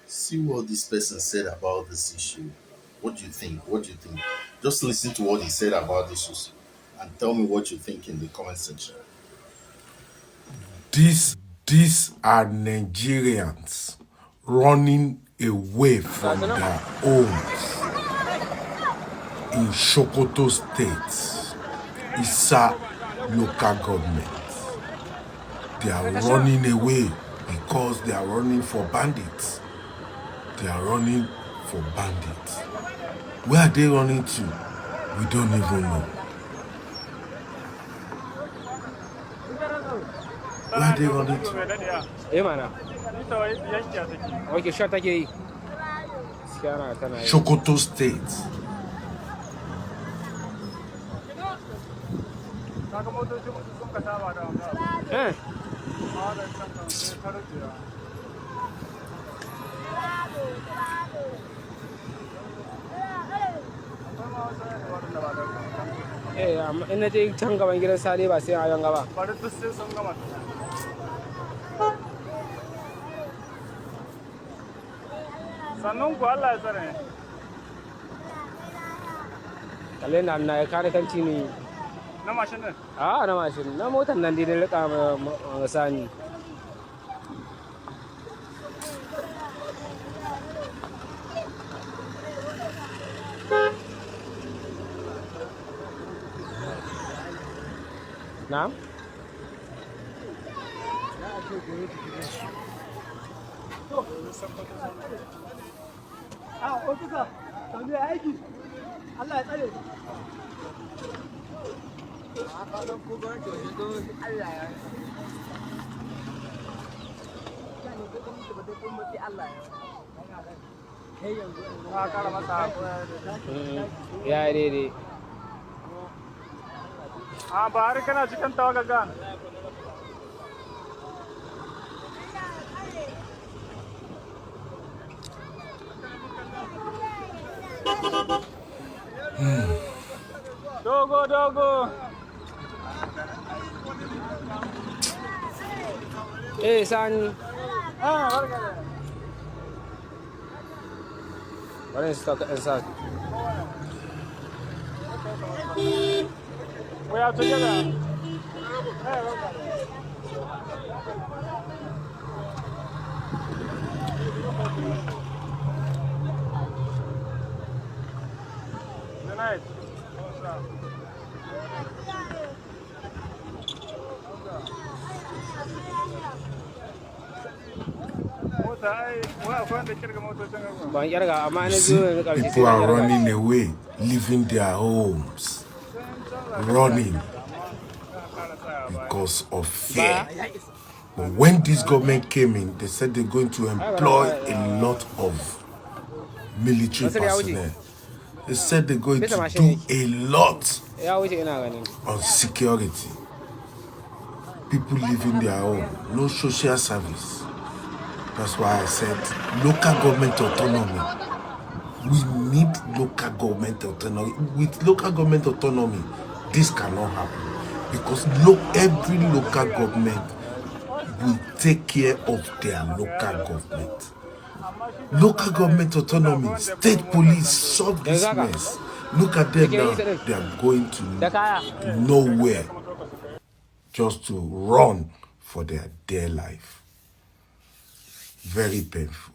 See what this person said about this issue. What do you think? What do you think? Just listen to what he said about this issue and tell me what you think in the comment section. These are Nigerians running away from their homes in Sokoto State, Issa local government. They are running away because they are running for bandits. They are running for bandits. Where are they running to? We don't even know. Where are they running to? Sokoto State. Ina je can gaban gidan Sale ba sai a yanga ba. Bari duk sai sun gama. Sannun ku Allah ya tsare. Kalle na ya kare kanci ne. Na mashin din? Na mashin. Na motar nan dai rika sani. Na'am? Ofisa, sami aiki. Allah ya tsare. Ya daidai. Ba har kana cikin tawagaga. Dogo. Sani. Barka da. Bari in stock inside. We are together. Good night. People are running away, leaving their homes, running because of fear. But when this government came in, they said they're going to employ a lot of military personnel. They said they're going to do a lot on security. People leaving their home, no social service. That's why I said local government autonomy. We need local government autonomy. With local government autonomy, this cannot happen. Because every local government will take care of their local government. Local government autonomy, state police solve this mess. Look at them now. They are going to nowhere just to run for their dear life. Very painful.